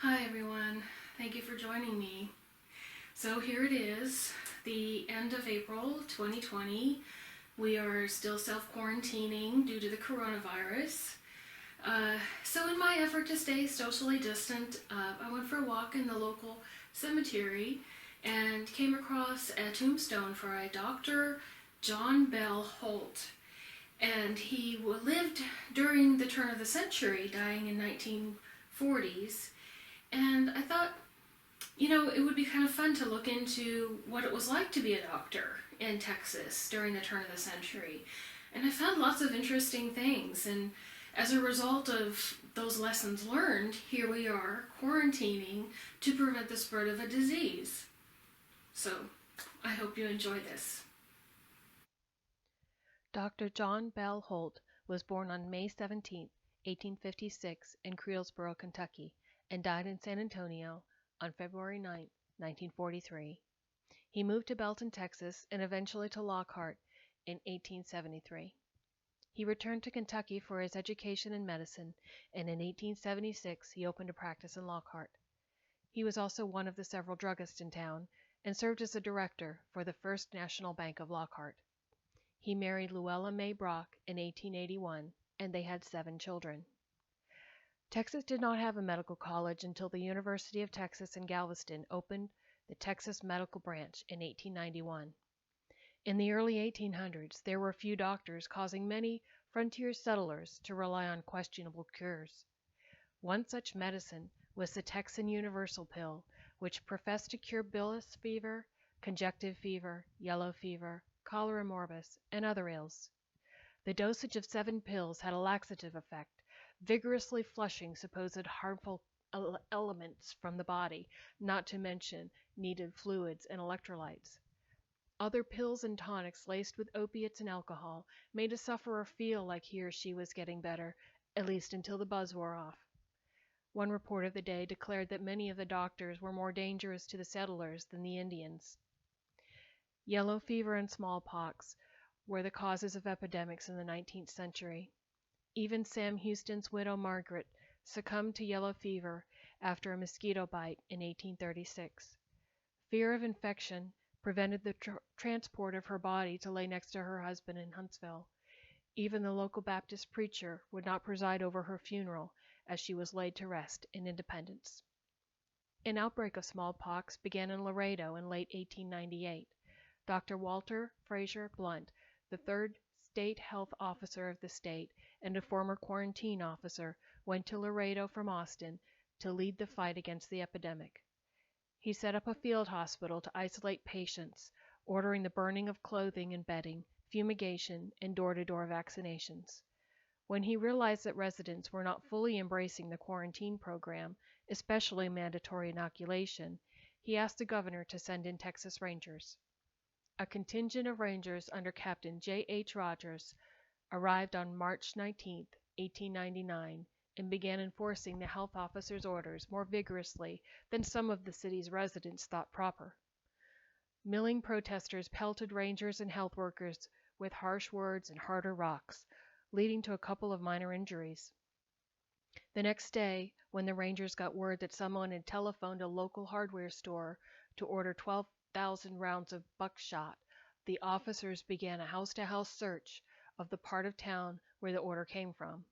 Hi everyone, thank you for joining me. So here it is, the end of April 2020. We are still self-quarantining due to the coronavirus. So in my effort to stay socially distant, I went for a walk in the local cemetery and came across a tombstone for a Dr. John Bell Holt. And he lived during the turn of the century, dying in 1940s. And I thought, it would be kind of fun to look into what it was like to be a doctor in Texas during the turn of the century. And I found lots of interesting things. And as a result of those lessons learned, here we are quarantining to prevent the spread of a disease. So I hope you enjoy this. Dr. John Bell Holt was born on May 17, 1856, in Creelsboro, Kentucky, and died in San Antonio on February 9, 1943. He moved to Belton, Texas, and eventually to Lockhart in 1873. He returned to Kentucky for his education in medicine, and in 1876 he opened a practice in Lockhart. He was also one of the several druggists in town, and served as a director for the First National Bank of Lockhart. He married Luella May Brock in 1881, and they had 7 children. Texas did not have a medical college until the University of Texas in Galveston opened the Texas Medical Branch in 1891. In the early 1800s, there were few doctors, causing many frontier settlers to rely on questionable cures. One such medicine was the Texan Universal Pill, which professed to cure bilious fever, conjunctive fever, yellow fever, cholera morbus, and other ills. The dosage of 7 pills had a laxative effect, vigorously flushing supposed harmful elements from the body, not to mention needed fluids and electrolytes. Other pills and tonics laced with opiates and alcohol made a sufferer feel like he or she was getting better, at least until the buzz wore off. One report of the day declared that many of the doctors were more dangerous to the settlers than the Indians. Yellow fever and smallpox were the causes of epidemics in the 19th century. Even Sam Houston's widow Margaret succumbed to yellow fever after a mosquito bite in 1836. Fear of infection prevented the transport of her body to lay next to her husband in Huntsville. Even the local Baptist preacher would not preside over her funeral as she was laid to rest in Independence. An outbreak of smallpox began in Laredo in late 1898. Dr. Walter Fraser Blunt, the third state health officer of the state and a former quarantine officer, went to Laredo from Austin to lead the fight against the epidemic. He set up a field hospital to isolate patients, ordering the burning of clothing and bedding, fumigation, and door-to-door vaccinations. When he realized that residents were not fully embracing the quarantine program, especially mandatory inoculation, he asked the governor to send in Texas Rangers. A contingent of Rangers under Captain J. H. Rogers arrived on March 19, 1899, and began enforcing the health officer's orders more vigorously than some of the city's residents thought proper. Milling protesters pelted Rangers and health workers with harsh words and harder rocks, leading to a couple of minor injuries. The next day, when the Rangers got word that someone had telephoned a local hardware store to order 12,000 rounds of buckshot, the officers began a house-to-house search of the part of town where the order came from.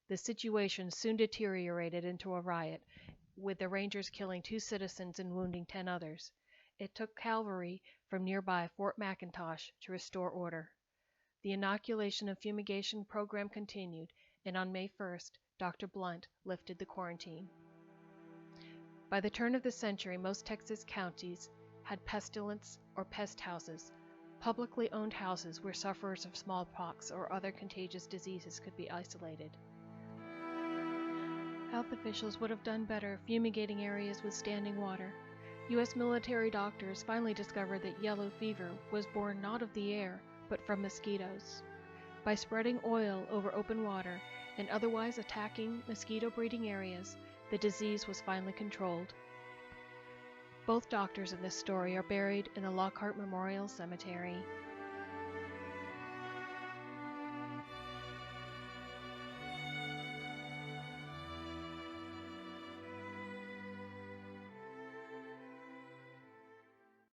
The situation soon deteriorated into a riot, with the Rangers killing 2 citizens and wounding 10 others. It took cavalry from nearby Fort McIntosh to restore order. The inoculation and fumigation program continued, and on May 1st, Dr. Blunt lifted the quarantine. By the turn of the century, most Texas counties had pestilence or pest houses, publicly owned houses where sufferers of smallpox or other contagious diseases could be isolated. Health officials would have done better fumigating areas with standing water. U.S. military doctors finally discovered that yellow fever was born not of the air, but from mosquitoes. By spreading oil over open water and otherwise attacking mosquito breeding areas, the disease was finally controlled. Both doctors in this story are buried in the Lockhart Memorial Cemetery.